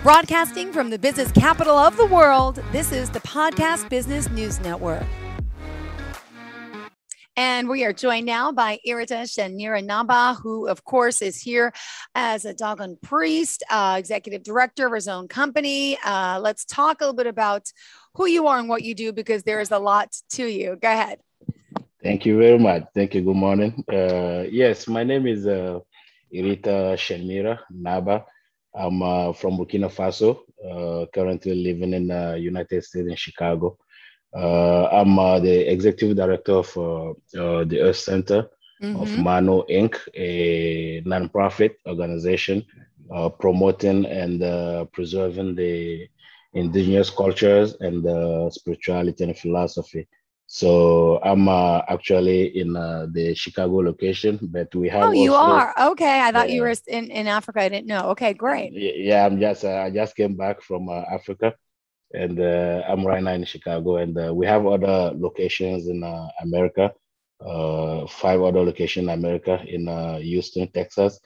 Broadcasting from the business capital of the world, this is the Podcast Business News Network. And we are joined now by Iritah Shenmira NABA, who, of course, is here as a Dogon priest, executive director of his own company. Let's talk a little bit about who you are and what you do, because there is a lot to you. Go ahead. Thank you very much. Thank you. Good morning. Yes, my name is Iritah Shenmira NABA. I'm from Burkina Faso, currently living in the United States in Chicago. I'm the executive director of the Earth Center of Maanu, Inc., a nonprofit organization promoting and preserving the indigenous cultures and spirituality and philosophy. So I'm actually in the Chicago location, but we have. Oh, you are? Okay. I thought you were in Africa. I didn't know. Okay, great. Yeah, I just came back from Africa. And I'm right now in Chicago, and we have other locations in America, 5 other locations in America, in Houston, Texas,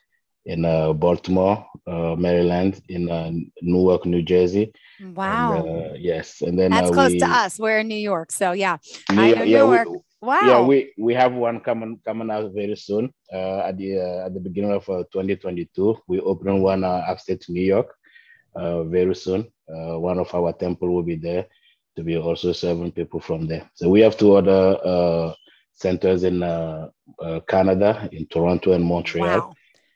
in Baltimore, Maryland, in Newark, New Jersey. Wow. And, yes, and then that's close to us. We're in New York, so yeah, I know Newark. Wow. Yeah, we have one coming out very soon. At the beginning of 2022, we open one upstate New York. Very soon. One of our temple will be there to be also serving people from there. So we have 2 other centers in Canada, in Toronto and Montreal. Wow.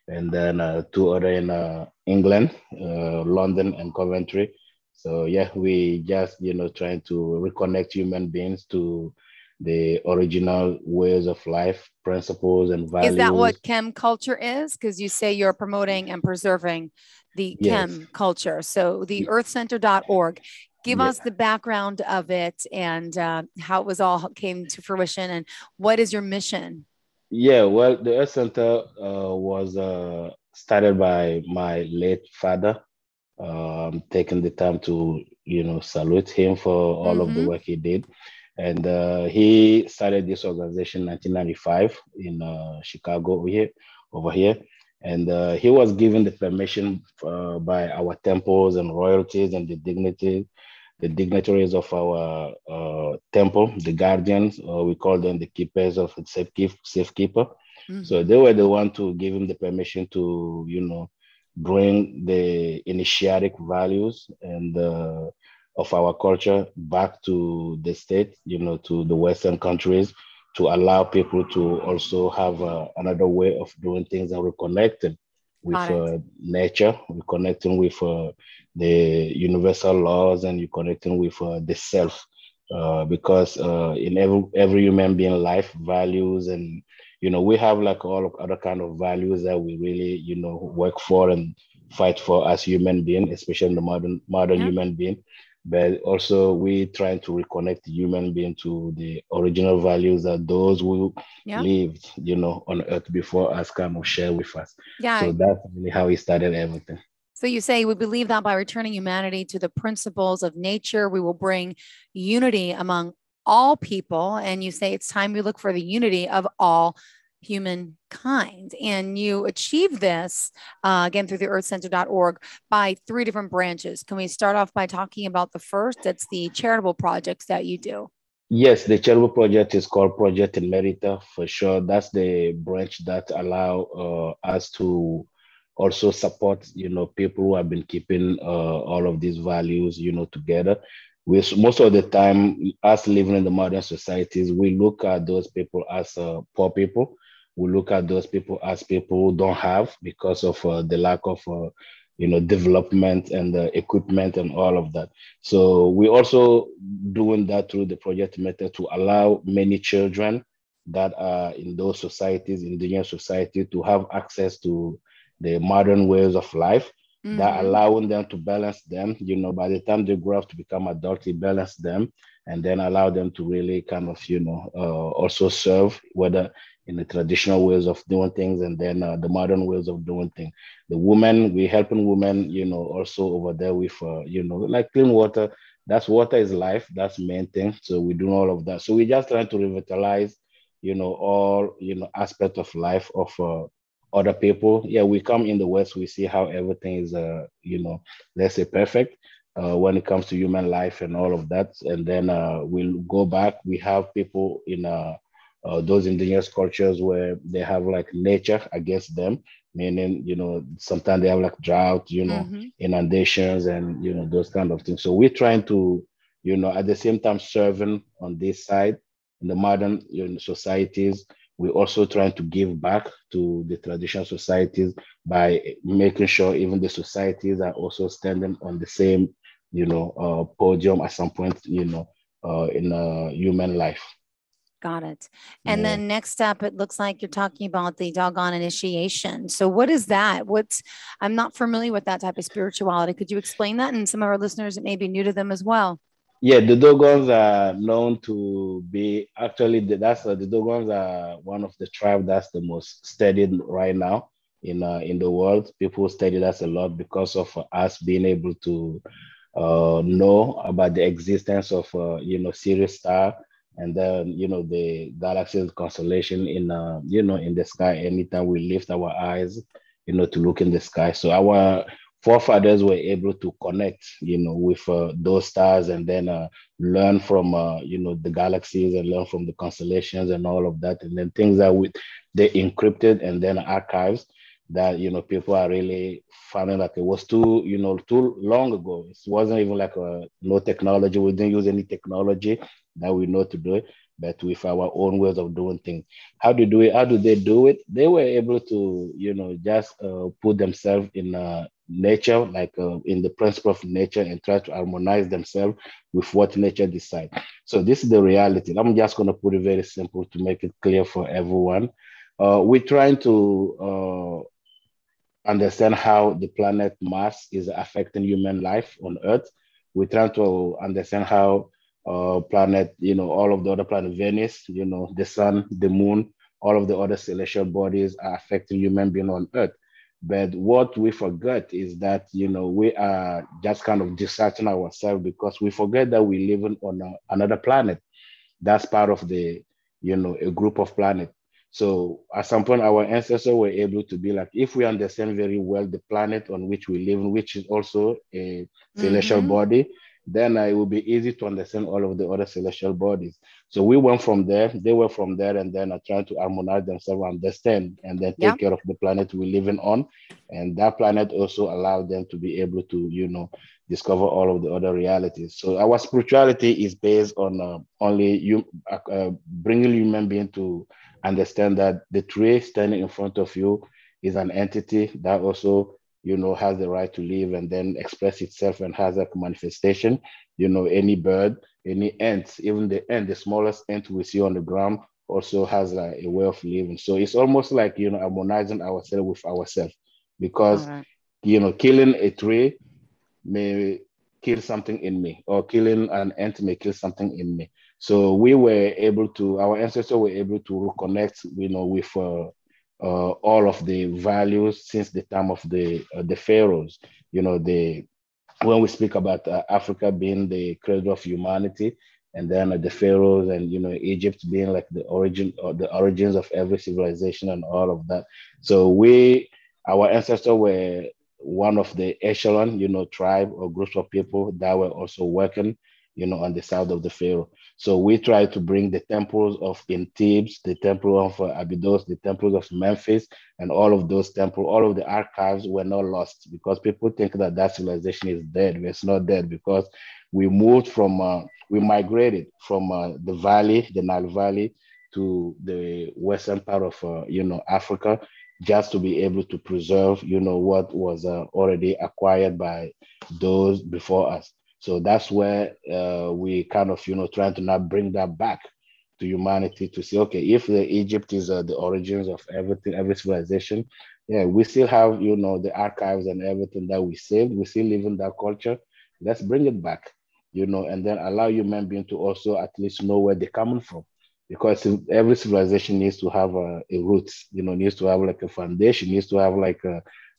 And then 2 other in England, London and Coventry. So yeah, we just, trying to reconnect human beings to the original ways of life, principles and values. Is that what chem culture is? Because you say you're promoting and preserving the chem culture. So the earthcenter.org. Give us the background of it and how it was all came to fruition, and what is your mission? Yeah, well, the Earth Center was started by my late father. Taking the time to, salute him for all of the work he did. And he started this organization in 1995 in Chicago over here. And he was given the permission by our temples and royalties and the dignitaries of our temple, the guardians, we call them the keepers of safekeeper. So they were the one to give him the permission to, bring the initiatic values and of our culture back to the state, to the Western countries, to allow people to also have another way of doing things and reconnecting with nature, reconnecting with the universal laws, and reconnecting with the self. Because in every human being life, values and we have like all of other kind of values that we really work for and fight for as human being, especially the modern human being. But also we trying to reconnect the human being to the original values that those who lived, on earth before us kind of share with us. Yeah. So that's really how we started everything. So you say we believe that by returning humanity to the principles of nature, we will bring unity among all people. And you say it's time we look for the unity of all humankind. And you achieve this, again, through the earthcenter.org by 3 different branches. Can we start off by talking about the first? That's the charitable projects that you do. Yes, the charitable project is called Project Iritah, for sure. That's the branch that allow us to also support, people who have been keeping all of these values, together. Most of the time, us living in the modern societies, we look at those people as poor people. We look at those people as people who don't have because of the lack of, development and equipment and all of that. So we also doing that through the project method to allow many children that are in those societies, indigenous society, to have access to the modern ways of life. That allowing them to balance them, by the time they grow up to become adults, balance them and then allow them to really kind of, also serve, whether in the traditional ways of doing things and then the modern ways of doing things. The women, we helping women, also over there with, like clean water. That's water is life. That's the main thing. So we do all of that. So we just trying to revitalize, all, aspect of life of other people. Yeah, we come in the West, we see how everything is, let's say perfect when it comes to human life and all of that. And then we'll go back. We have people in those indigenous cultures where they have like nature against them, meaning, sometimes they have like drought, inundations and, those kind of things. So we're trying to, at the same time serving on this side in the modern societies, we're also trying to give back to the traditional societies by making sure even the societies are also standing on the same, podium at some point, in human life. Got it. And then next up, it looks like you're talking about the doggone initiation. So what is that? I'm not familiar with that type of spirituality. Could you explain that? And some of our listeners, it may be new to them as well. Yeah, the Dogons are known to be actually the Dogons are one of the tribes that's the most studied right now in the world. People study us a lot because of us being able to know about the existence of Sirius star, and then the galaxy's constellation in the sky. Anytime we lift our eyes, to look in the sky, so our forefathers were able to connect, with those stars, and then learn from, the galaxies, and learn from the constellations and all of that. And then things that they encrypted and then archives that, people are really finding like it was too long ago. It wasn't even like no technology. We didn't use any technology that we know to do it, but with our own ways of doing things. How do they do it? How do they do it? They were able to, just put themselves in nature, like in the principle of nature, and try to harmonize themselves with what nature decides. So this is the reality. I'm just going to put it very simple to make it clear for everyone. We're trying to understand how the planet Mars is affecting human life on Earth. We're trying to understand how planet, all of the other planets, Venus, the sun, the moon, all of the other celestial bodies are affecting human being on Earth. But what we forget is that, we are just kind of distracting ourselves because we forget that we live on another planet. That's part of the, a group of planets. So at some point, our ancestors were able to be like, if we understand very well the planet on which we live, which is also a celestial body, then it will be easy to understand all of the other celestial bodies. So we went from there, they were from there, and then are trying to harmonize themselves, understand, and then take care of the planet we're living on. And that planet also allowed them to be able to, discover all of the other realities. So our spirituality is based on only bringing human being to understand that the tree standing in front of you is an entity that also, has the right to live and then express itself and has a manifestation. Any bird, any ant, even the ant, the smallest ant we see on the ground, also has a way of living. So it's almost like, harmonizing ourselves with ourselves, because, killing a tree may kill something in me, or killing an ant may kill something in me. So our ancestors were able to reconnect, with all of the values since the time of the pharaohs. When we speak about Africa being the cradle of humanity, and then the pharaohs, and Egypt being like the origins of every civilization and all of that. So our ancestors were one of the echelon, tribe or groups of people that were also working, on the side of the pharaoh. So we try to bring the temples of in Thebes, the temple of Abydos, the temples of Memphis, and all of those temples, all of the archives were not lost, because people think that civilization is dead. It's not dead, because we migrated from the valley, the Nile Valley, to the western part of, Africa, just to be able to preserve, what was already acquired by those before us. So that's where we kind of, trying to now bring that back to humanity, to say, okay, if Egypt is the origins of everything, every civilization, yeah, we still have, the archives and everything that we saved. We still live in that culture. Let's bring it back, and then allow human being to also at least know where they're coming from. Because every civilization needs to have a root, needs to have like a foundation, needs to have like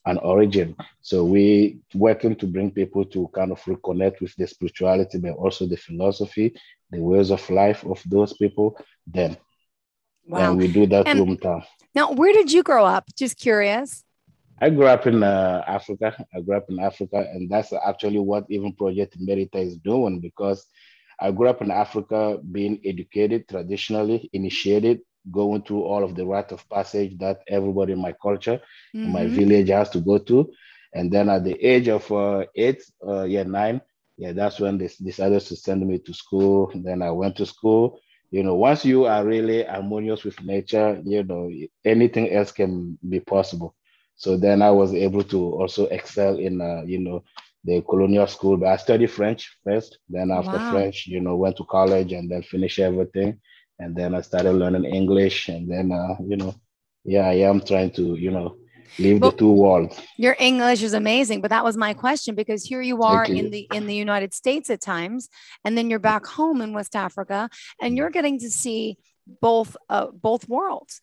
an origin. So we working to bring people to kind of reconnect with the spirituality, but also the philosophy, the ways of life of those people then. Wow. And we do that And hometown. now, where did you grow up? Just curious. I grew up in Africa. I grew up in Africa, and that's actually what even Project Merita is doing, because I grew up in Africa being educated, traditionally initiated, going through all of the rite of passage that everybody in my culture, in my village has to go to. And then at the age of 8, 9, yeah, that's when they decided to send me to school. And then I went to school. Once you are really harmonious with nature, anything else can be possible. So then I was able to also excel in, the colonial school. But I studied French first. Then after French, went to college and then finished everything. And then I started learning English. And then, I am trying to, live the two worlds. Your English is amazing, but that was my question, because here you are in the United States at times, and then you're back home in West Africa, and you're getting to see both worlds.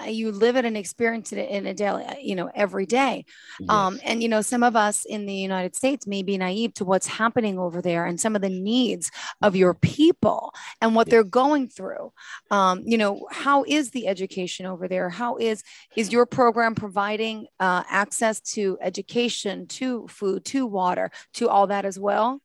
You live it and experience it in a daily, every day. And some of us in the United States may be naive to what's happening over there and some of the needs of your people and what they're going through. How is the education over there? How is your program providing access to education, to food, to water, to all that as well?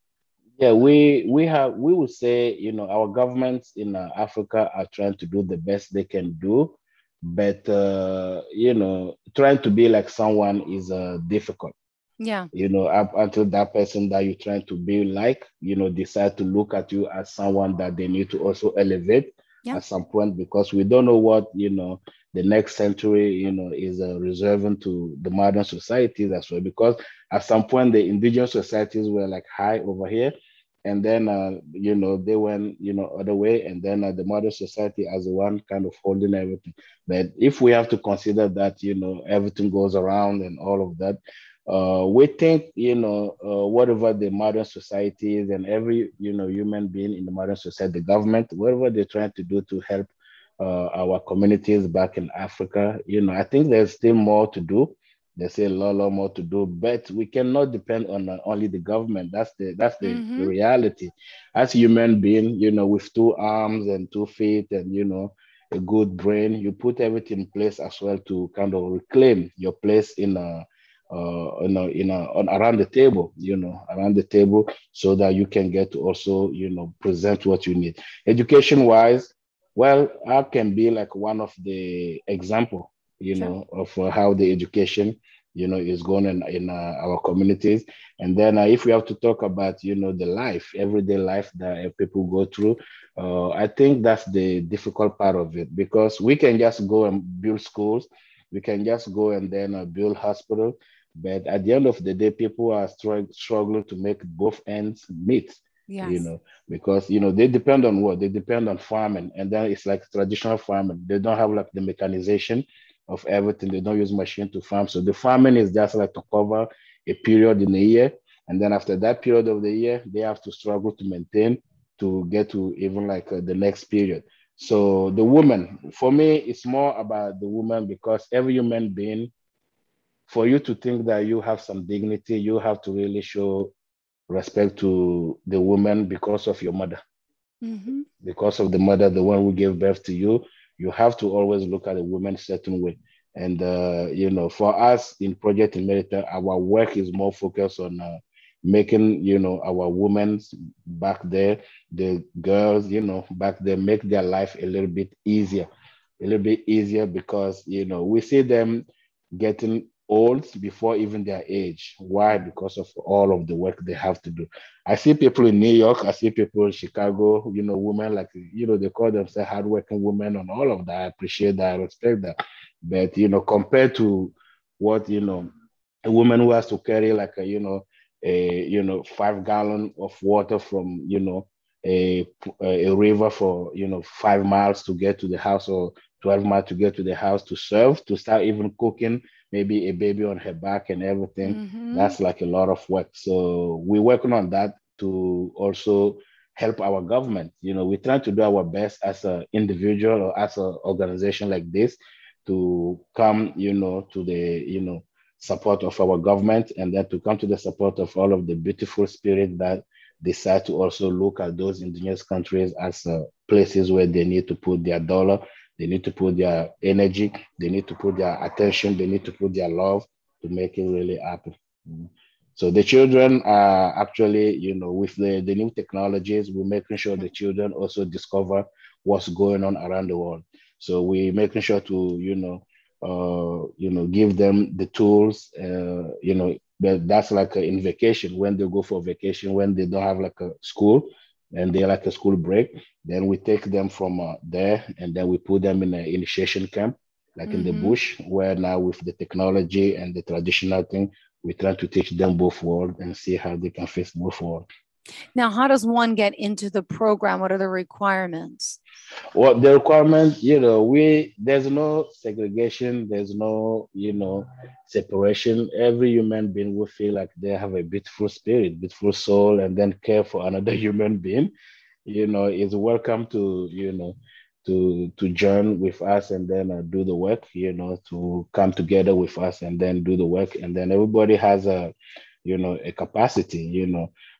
Yeah, we would say, our governments in Africa are trying to do the best they can do, but trying to be like someone is difficult. Yeah. Up until that person that you're trying to be like, decide to look at you as someone that they need to also elevate at some point, because we don't know what, the next century, is reserving to the modern societies as well. Because at some point, the indigenous societies were like high over here. And then, they went, other way. And then the modern society as the one kind of holding everything. But if we have to consider that, everything goes around and all of that, we think, whatever the modern society is, and every, human being in the modern society, the government, whatever they're trying to do to help our communities back in Africa, I think there's still more to do. There's a lot more to do, but we cannot depend on only the government. That's the reality. As human being, with 2 arms and 2 feet and, a good brain, you put everything in place as well to kind of reclaim your place around the table, so that you can get to also, present what you need. Education wise, well, I can be like one of the example, of how the education, is going in our communities. And then if we have to talk about, the everyday life that people go through, I think that's the difficult part of it, because we can just go and build schools, we can just go and then build hospitals, but at the end of the day, people are struggling to make both ends meet. Yes. Because they depend on what? They depend on farming, and then it's like traditional farming. They don't have like the mechanization of everything. They don't use machine to farm. So the farming is just like to cover a period in a year. And then after that period of the year, they have to struggle to maintain to get to even like the next period. So the woman, for me, it's more about the woman, because every human being, for you to think that you have some dignity, you have to really show respect to the woman because of your mother. Because of the mother, the one who gave birth to you, you have to always look at a woman a certain way. And, for us in Project Iritah, our work is more focused on making, our women back there, the girls, back there, make their life a little bit easier, because, we see them getting old before even their age. Why? Because of all of the work they have to do. I see people in New York, I see people in Chicago, women like, they call themselves hardworking women and all of that. I appreciate that, I respect that. But, compared to what, a woman who has to carry like a 5 gallon of water from, a river for, 5 miles to get to the house, or 12 miles to get to the house to serve, to start even cooking, maybe a baby on her back and everything. That's like a lot of work. So we're working on that to also help our government. We're trying to do our best as an individual or as an organization like this to come, to the, support of our government, and then to come to the support of all of the beautiful spirit that decide to also look at those indigenous countries as places where they need to put their dollar, They need to put their energy, they need to put their attention, they need to put their love to make it really happen. So the children are actually, with the new technologies, we're making sure the children also discover what's going on around the world. So we're making sure to, give them the tools, that's like in vacation, when they go for vacation, when they don't have like a school and they're like a school break, then we take them from there and then we put them in an initiation camp, like in the bush, where now with the technology and the traditional thing, we try to teach them both worlds and see how they can face both worlds. Now, how does one get into the program? What are the requirements? Well, the requirement, there's no segregation, there's no, separation. Every human being will feel like they have a beautiful spirit, beautiful soul, and then care for another human being, is welcome to, to join with us and then do the work, to come together with us and then do the work. And then everybody has a capacity.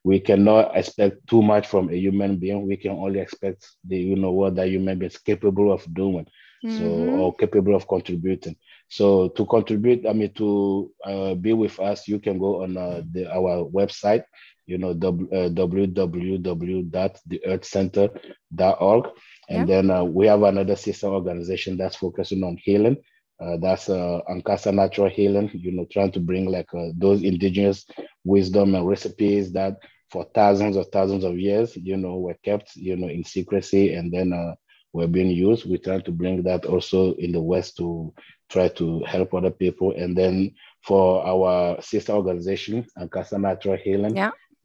We cannot expect too much from a human being. We can only expect what that human being is capable of doing, or capable of contributing. So to contribute, to be with us, you can go on our website, www.theearthcenter.org. And then we have another sister organization that's focusing on healing. That's Ankasa Natural Healing, trying to bring like those indigenous wisdom and recipes that for thousands of years, were kept, in secrecy and then were being used. We're trying to bring that also in the West to try to help other people. And then for our sister organization, Ankasa Natural Healing,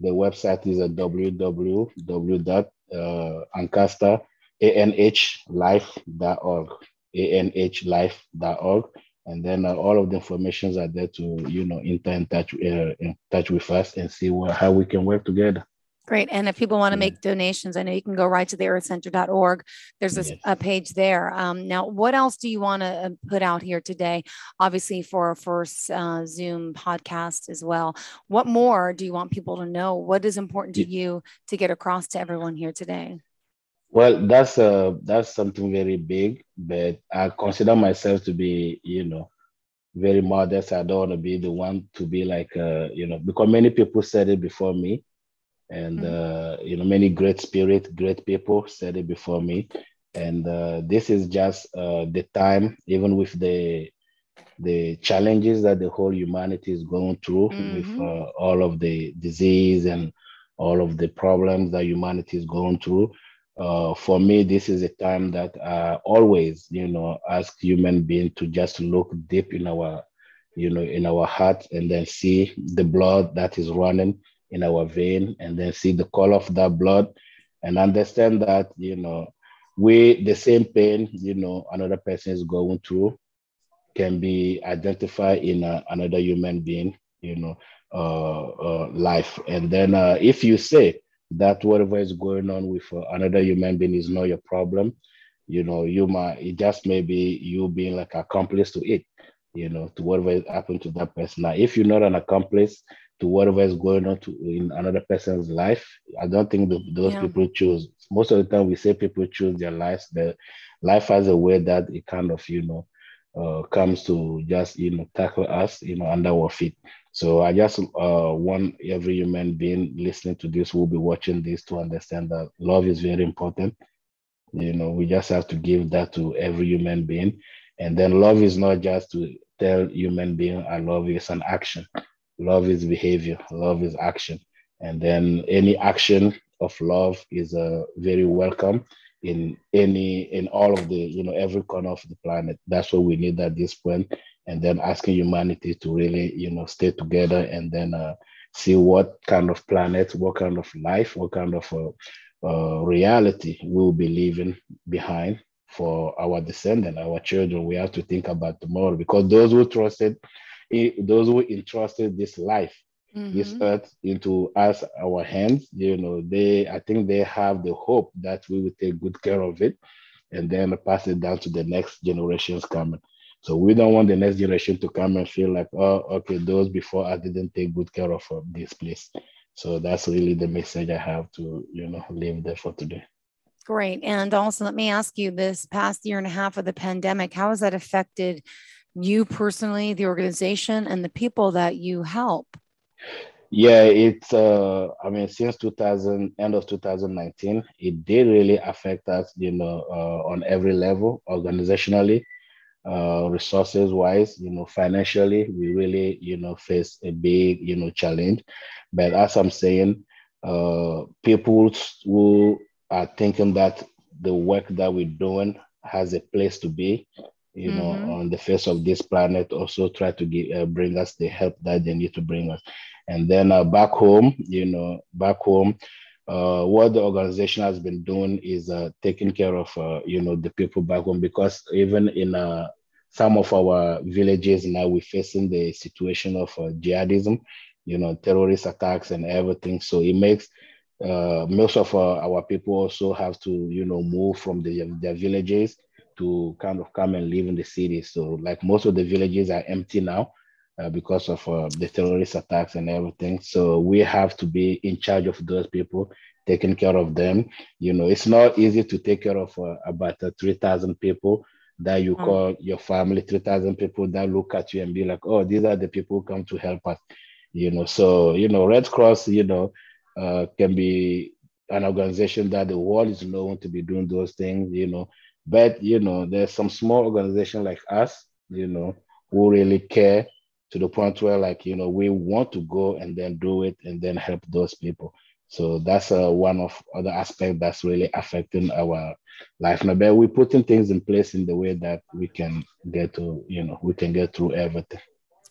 the website is www.ankastalife.org. anhlife.org, and then all of the informations are there to enter in touch with us and see how we can work together. Great. And if people want to make donations, I know you can go right to the earthcenter.org. There's a page there. Now, what else do you want to put out here today? Obviously, for our first Zoom podcast as well. What more do you want people to know? What is important to you to get across to everyone here today? Well, that's something very big, but I consider myself to be, very modest. I don't want to be the one to be like, because many people said it before me, and many great people said it before me, and this is just the time, even with the challenges that the whole humanity is going through with all of the disease and all of the problems that humanity is going through. For me, this is a time that I always, ask human beings to just look deep in our, in our heart and then see the blood that is running in our vein and then see the color of that blood and understand that, the same pain, another person is going through can be identified in another human being, life. And then if you say, that whatever is going on with another human being is not your problem, it just may be you being like accomplice to it, to whatever happened to that person. Now, if you're not an accomplice to whatever is going on in another person's life, I don't think those people choose. Most of the time we say people choose their lives. The life has a way that it kind of, comes to just, tackle us, under our feet. So I just want every human being listening to this, will be watching this, to understand that love is very important. We just have to give that to every human being. And then love is not just to tell human being I love you, it's an action. Love is behavior, love is action. And then any action of love is very welcome in all of the, every corner of the planet. That's what we need at this point. And then asking humanity to really, stay together and then see what kind of planet, what kind of life, what kind of reality we will be leaving behind for our descendants, our children. We have to think about tomorrow, because those who entrusted this life, this earth into us, our hands, I think they have the hope that we will take good care of it and then pass it down to the next generations coming. So we don't want the next generation to come and feel like, oh, okay, those before I didn't take good care of this place. So that's really the message I have to, leave there for today. Great. And also, let me ask you, this past year and a half of the pandemic, how has that affected you personally, the organization, and the people that you help? Yeah, it's I mean, since 2000, end of 2019, it did really affect us, on every level, organizationally, resources wise, financially, we really, face a big, challenge. But as I'm saying, people who are thinking that the work that we're doing has a place to be, on the face of this planet, also try to bring us the help that they need to bring us. And then back home, what the organization has been doing is taking care of, the people back home, because even in some of our villages now, we're facing the situation of jihadism, terrorist attacks and everything. So it makes most of our people also have to, move from their villages to kind of come and live in the city. So like most of the villages are empty now because of the terrorist attacks and everything. So we have to be in charge of those people, taking care of them. It's not easy to take care of about 3,000 people that you call your family, 3,000 people that look at you and be like, oh, these are the people who come to help us. So, Red Cross, can be an organization that the world is known to be doing those things, but, there's some small organization like us, who really care to the point where, like, we want to go and then do it and then help those people. So that's one of other aspects that's really affecting our life now. But we're putting things in place in the way that we can get to, we can get through everything.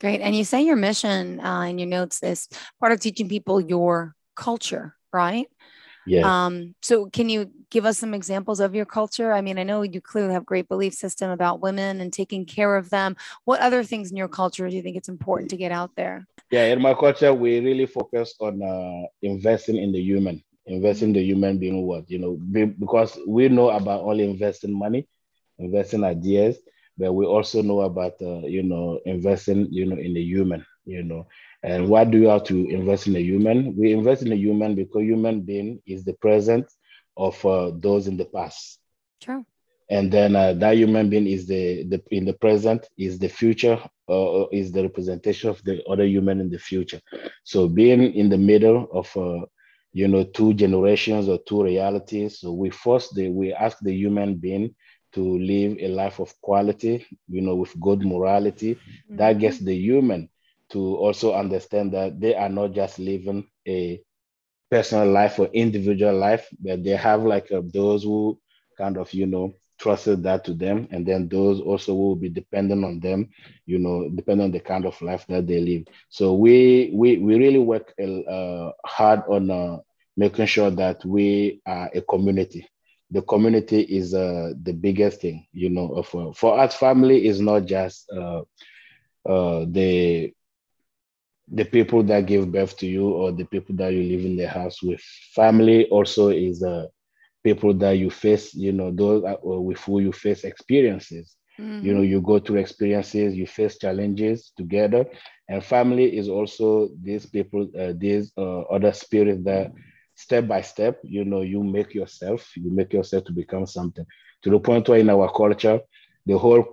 Great. And you say your mission in your notes is part of teaching people your culture, right? Yeah. So can you give us some examples of your culture? I mean, I know you clearly have great belief system about women and taking care of them. What other things in your culture do you think it's important to get out there? Yeah, in my culture, we really focus on investing in the human, investing in the human being. What because we know about only investing money, investing ideas, but we also know about investing in the human. And why do you have to invest in the human? We invest in the human because human being is the present of those in the past. True. And then that human being is the in the present, is the future, is the representation of the other human in the future. So being in the middle of two generations or two realities, so we ask the human being to live a life of quality, with good morality. That gets the human to also understand that they are not just living a personal life or individual life, but they have like those who kind of trusted that to them, and then those also will be dependent on them, depending on the kind of life that they live. So we really work hard on making sure that we are a community. The community is the biggest thing, for us. Family is not just the people that give birth to you or the people that you live in the house with. Family also is people that you face, those with who you face experiences. You go through experiences, you face challenges together. And family is also these people, these other spirits that step by step, you make yourself to become something, to the point where in our culture, the whole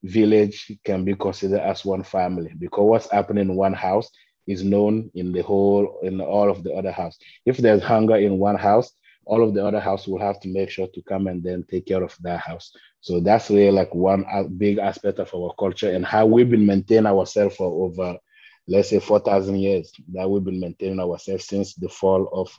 village can be considered as one family, because what's happening in one house is known in all of the other house. If there's hunger in one house, all of the other house will have to make sure to come and then take care of that house. So that's really like one big aspect of our culture, and how we've been maintaining ourselves for over, let's say, 4,000 years. That we've been maintaining ourselves since the fall of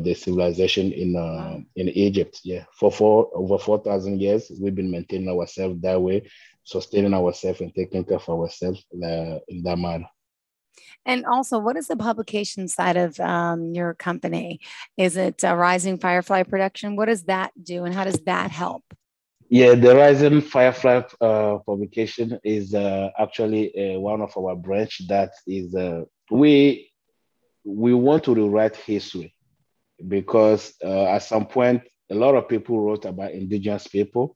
the civilization in Egypt. Yeah, for over 4,000 years, we've been maintaining ourselves that way, sustaining ourselves and taking care of ourselves in that manner. And also, what is the publication side of your company? Is it Rising Firefly Production? What does that do, and how does that help? Yeah, the Rising Firefly publication is actually one of our branch that is we want to rewrite history, because at some point a lot of people wrote about indigenous people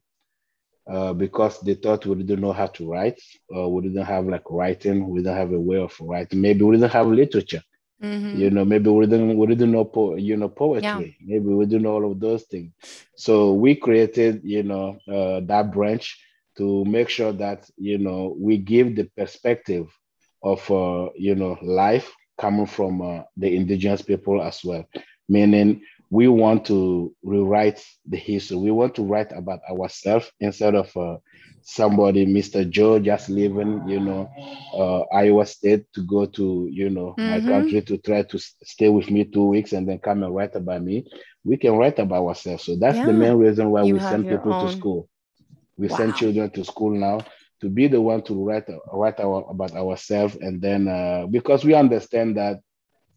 because they thought we didn't know how to write, or we didn't have like writing, we didn't have a way of writing, maybe we didn't have literature. Maybe we didn't know poetry. Yeah. Maybe we didn't know all of those things. So we created, that branch to make sure that, we give the perspective of, life coming from the indigenous people as well. Meaning we want to rewrite the history. We want to write about ourselves instead of somebody, Mr. Joe, just leaving, Iowa State to go to, my country to try to stay with me 2 weeks and then come and write about me. We can write about ourselves. So that's the main reason why we send people to school. We send children to school now to be the one to write about ourselves. And then because we understand that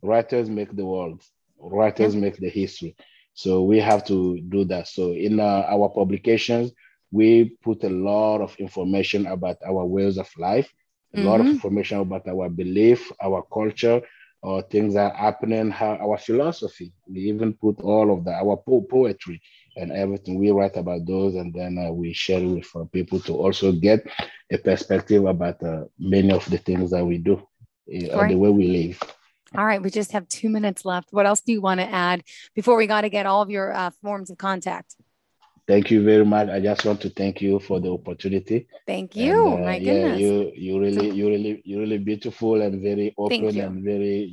writers make the world, writers make the history. So we have to do that. So in our publications, we put a lot of information about our ways of life, a lot of information about our belief, our culture, or things that are happening, our philosophy. We even put all of that, our poetry and everything. We write about those, and then we share it with people to also get a perspective about many of the things that we do, the way we live. All right, we just have 2 minutes left. What else do you want to add before we got to get all of your forms of contact? Thank you very much. I just want to thank you for the opportunity. Thank you. And, my goodness. You're really beautiful and very open and very,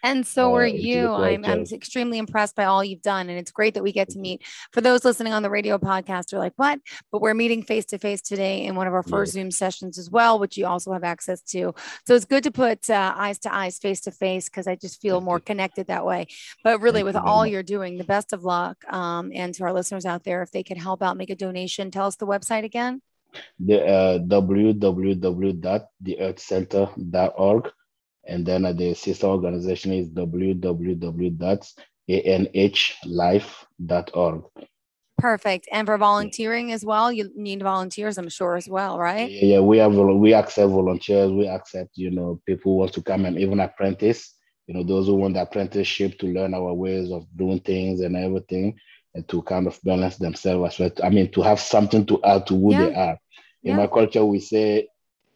And so are you. I'm extremely impressed by all you've done. And it's great that we get to meet. For those listening on the radio podcast, they're like, what? But we're meeting face to face today in one of our first Zoom sessions as well, which you also have access to. So it's good to put eyes to eyes, face to face, because I just feel more connected that way. But really, with all you're doing, the best of luck. And to our listeners out there, if they can help out, make a donation, tell us the website again. The www.theearthcenter.org, and then the sister organization is www.anhlife.org. Perfect. And for volunteering as well, you need volunteers, I'm sure, as well, right? Yeah, we accept volunteers. We accept, people who want to come and even apprentice, those who want the apprenticeship to learn our ways of doing things and everything, and to kind of balance themselves as well. I mean, to have something to add to who they are. In my culture, we say,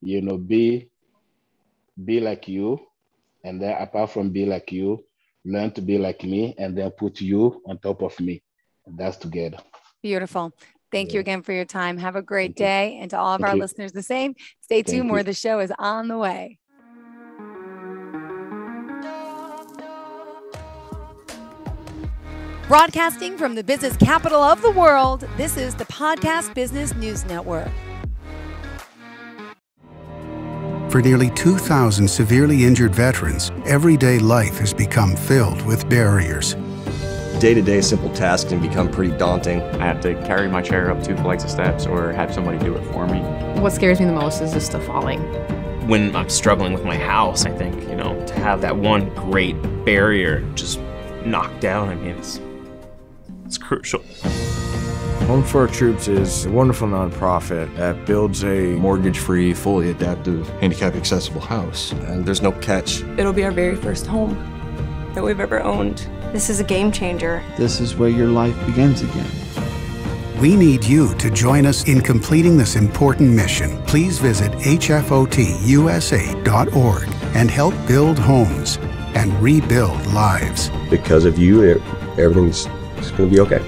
be like you. And then apart from be like you, learn to be like me, and then put you on top of me. And that's together. Beautiful. Thank you again for your time. Have a great day. And to all of our listeners, the same. Stay tuned where the show is on the way. Broadcasting from the business capital of the world, this is the Podcast Business News Network. For nearly 2,000 severely injured veterans, everyday life has become filled with barriers. Day-to-day simple tasks can become pretty daunting. I have to carry my chair up 2 flights of steps or have somebody do it for me. What scares me the most is just the falling. When I'm struggling with my house, I think, to have that one great barrier just knocked down, I mean, it's crucial. Home for Our Troops is a wonderful nonprofit that builds a mortgage-free, fully adaptive, handicap-accessible house. And there's no catch. It'll be our very first home that we've ever owned. This is a game changer. This is where your life begins again. We need you to join us in completing this important mission. Please visit hfotusa.org and help build homes and rebuild lives. Because of you, everything's going to be okay.